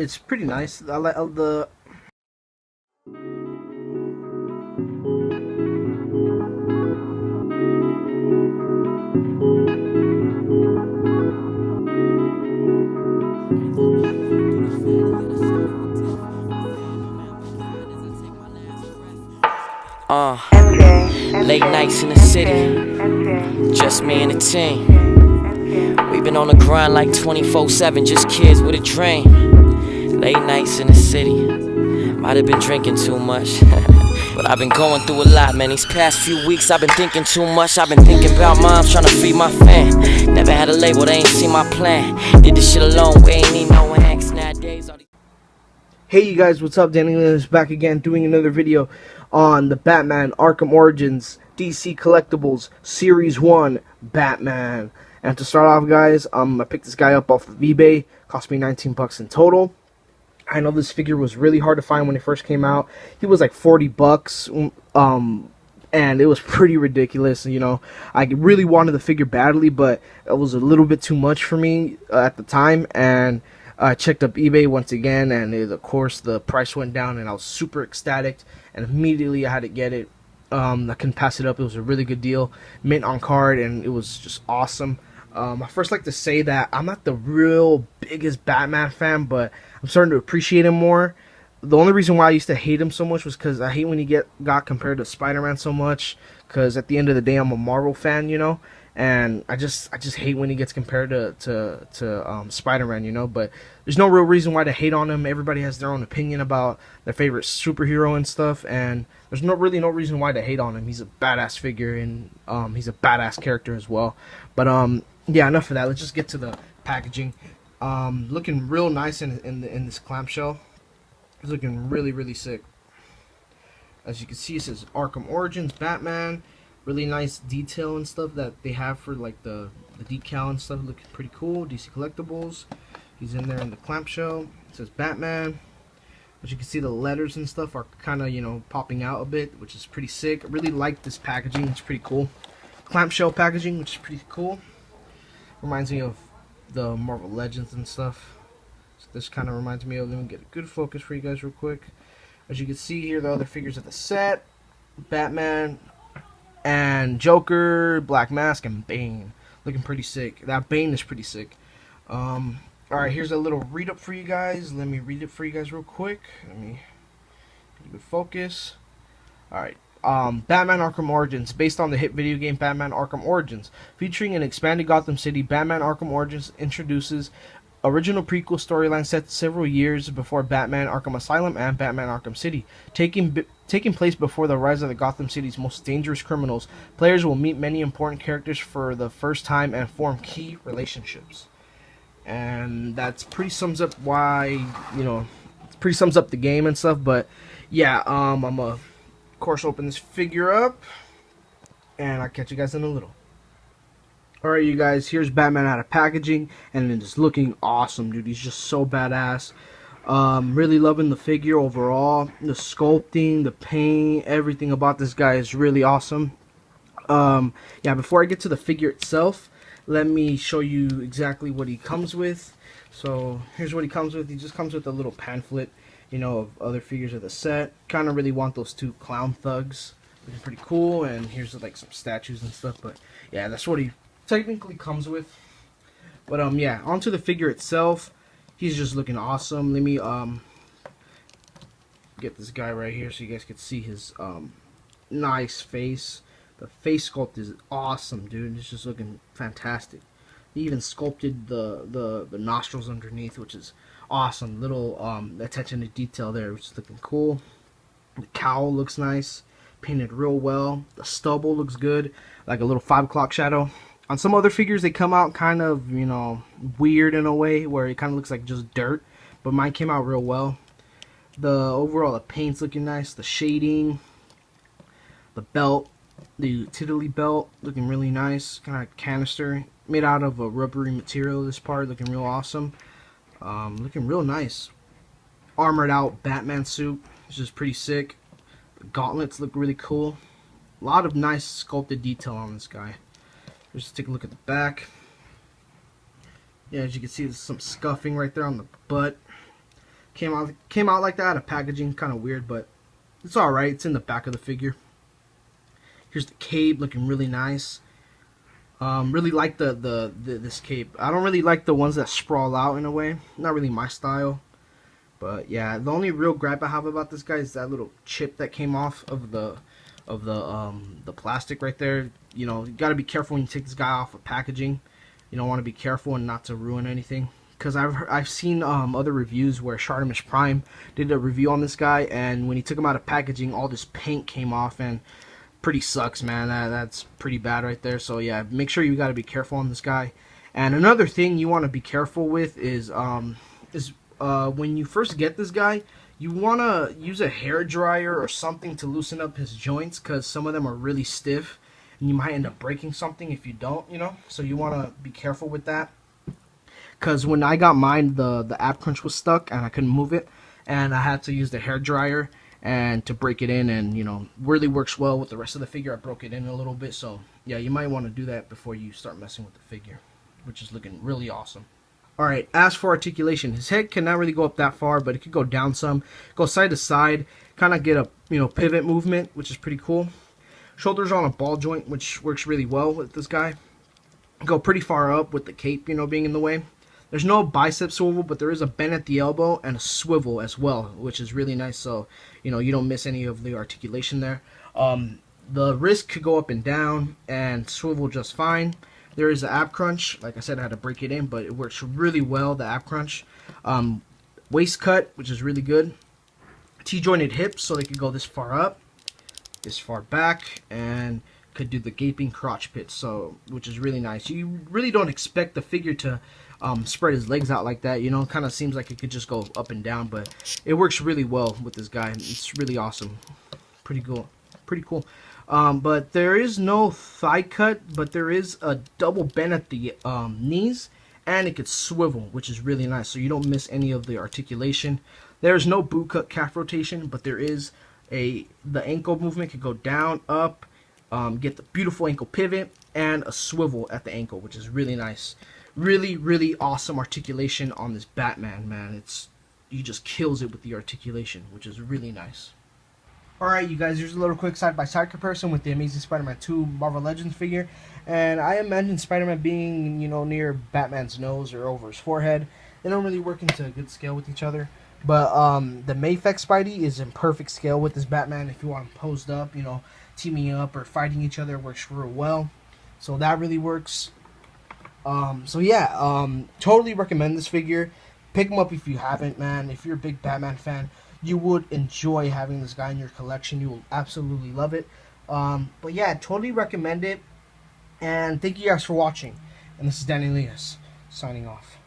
It's pretty nice. I like the. Late nights in the city, just me and the team. We've been on the grind like 24/7, just kids with a dream. Late nights in the city, might have been drinking too much. But I've been going through a lot, man. These past few weeks I've been thinking too much. I've been thinking about moms, trying to feed my fam. Never had a label, they ain't seen my plan. Did this shit alone, we ain't need no ex nowadays. Hey you guys, what's up? Danny is back again doing another video on the Batman Arkham Origins DC Collectables Series 1 Batman. And to start off, guys, I picked this guy up off of eBay. Cost me 19 bucks in total. I know this figure was really hard to find when it first came out. He was like 40 bucks. And it was pretty ridiculous, you know. I really wanted the figure badly, but it was a little bit too much for me at the time. And I checked up eBay once again, and of course the price went down, and I was super ecstatic, and immediately I had to get it. I couldn't pass it up. It was a really good deal, mint on card, and it was just awesome. I first like to say that I'm not the real biggest Batman fan, but I'm starting to appreciate him more. The only reason why I used to hate him so much was because I hate when he got compared to Spider-Man so much, because at the end of the day I'm a Marvel fan, you know. And I just hate when he gets compared to Spider-Man, you know. But there's no real reason why to hate on him. Everybody has their own opinion about their favorite superhero and stuff, and there's really no reason why to hate on him. He's a badass figure, and he's a badass character as well. But yeah, enough of that. Let's just get to the packaging. Looking real nice in this clamshell. It's looking really sick. As you can see, it says Arkham Origins Batman. Really nice detail and stuff that they have for like the decal and stuff. Looking pretty cool. DC Collectables. He's in there in the clamshell. It says Batman. As you can see, the letters and stuff are kind of, you know, popping out a bit, which is pretty sick. I really like this packaging. It's pretty cool. Clamshell packaging, which is pretty cool. Reminds me of the Marvel Legends and stuff. So this kind of reminds me of them. Get a good focus for you guys real quick. As you can see here, the other figures of the set: Batman and Joker, Black Mask, and Bane. Looking pretty sick. That Bane is pretty sick. Alright, here's a little read up for you guys. Let me read it for you guys real quick. Let me get a good focus. Alright. Batman Arkham Origins, based on the hit video game Batman Arkham Origins. Featuring an expanded Gotham City, Batman Arkham Origins introduces original prequel storyline set several years before Batman Arkham Asylum and Batman Arkham City. Taking place before the rise of the Gotham City's most dangerous criminals, players will meet many important characters for the first time and form key relationships. And that's pretty sums up why, you know, pretty sums up the game and stuff. But yeah, I'm gonna, of course, open this figure up, and I'll catch you guys in a little. Alright, you guys, here's Batman out of packaging, and it is looking awesome, dude. He's just so badass. Really loving the figure overall. The sculpting, the paint, everything about this guy is really awesome. Yeah, before I get to the figure itself, let me show you exactly what he comes with. So, here's what he comes with. He just comes with a little pamphlet, you know, of other figures of the set. Kind of really want those two clown thugs. Which is pretty cool. And here's like some statues and stuff. But yeah, that's what he technically comes with. But yeah, onto the figure itself. He's just looking awesome. Let me get this guy right here so you guys can see his nice face. The face sculpt is awesome, dude. It's just looking fantastic. He even sculpted the nostrils underneath, which is awesome. Little attention to detail there, which is looking cool. The cowl looks nice, painted real well. The stubble looks good, like a little 5 o'clock shadow. On some other figures, they come out kind of, you know, weird in a way, where it kind of looks like just dirt. But mine came out real well. The overall, the paint's looking nice. The shading, the belt, the utility belt, looking really nice. Kind of canister, made out of a rubbery material. This part looking real awesome. Looking real nice. Armored out Batman suit, which is pretty sick. The gauntlets look really cool. A lot of nice sculpted detail on this guy. Just take a look at the back. Yeah, as you can see, there's some scuffing right there on the butt. Came out like that. A packaging, kind of weird, but it's all right. It's in the back of the figure. Here's the cape, looking really nice. Really like this cape. I don't really like the ones that sprawl out in a way. Not really my style. But yeah, the only real gripe I have about this guy is that little chip that came off of the plastic right there. You know, you gotta be careful when you take this guy off of packaging. You don't want to be careful and not to ruin anything. Because I've seen other reviews where Shartimus Prime did a review on this guy, and when he took him out of packaging, all this paint came off, and pretty sucks, man. That's pretty bad right there. So yeah, make sure you got to be careful on this guy. And another thing you want to be careful with is when you first get this guy, you want to use a hair dryer or something to loosen up his joints, because some of them are really stiff, and you might end up breaking something if you don't, you know. So you want to be careful with that. Because when I got mine, the ab crunch was stuck and I couldn't move it, and I had to use the hair dryer and to break it in, and you know, really works well with the rest of the figure. I broke it in a little bit, so yeah, you might want to do that before you start messing with the figure, which is looking really awesome. Alright, as for articulation, his head cannot really go up that far, but it could go down some, go side to side, kind of get a, you know, pivot movement, which is pretty cool. Shoulders on a ball joint, which works really well with this guy. Go pretty far up with the cape, you know, being in the way. There's no bicep swivel, but there is a bend at the elbow and a swivel as well, which is really nice, so you know, you don't miss any of the articulation there. The wrist could go up and down and swivel just fine. There is an ab crunch. Like I said, I had to break it in, but it works really well, the ab crunch. Waist cut, which is really good. T-jointed hips, so they could go this far up, this far back, and could do the gaping crotch pit, so which is really nice. You really don't expect the figure to spread his legs out like that, you know. Kind of seems like it could just go up and down, but it works really well with this guy. It's really awesome. Pretty cool. But there is no thigh cut, but there is a double bend at the knees, and it could swivel, which is really nice, so you don't miss any of the articulation. There's no boot cut calf rotation, but there is the ankle movement could go down, up, get the beautiful ankle pivot, and a swivel at the ankle, which is really nice. Really awesome articulation on this Batman, man. He just kills it with the articulation, which is really nice. Alright, you guys, here's a little quick side-by-side comparison with the Amazing Spider-Man 2 Marvel Legends figure. And I imagine Spider-Man being, you know, near Batman's nose or over his forehead. They don't really work into a good scale with each other. But the Mayfix Spidey is in perfect scale with this Batman. If you want them posed up, you know, teaming up or fighting each other, works real well. So that really works. So yeah, totally recommend this figure. Pick him up if you haven't, man. If you're a big Batman fan, you would enjoy having this guy in your collection. You will absolutely love it. But yeah, totally recommend it. And thank you guys for watching. And this is Danny Elias, signing off.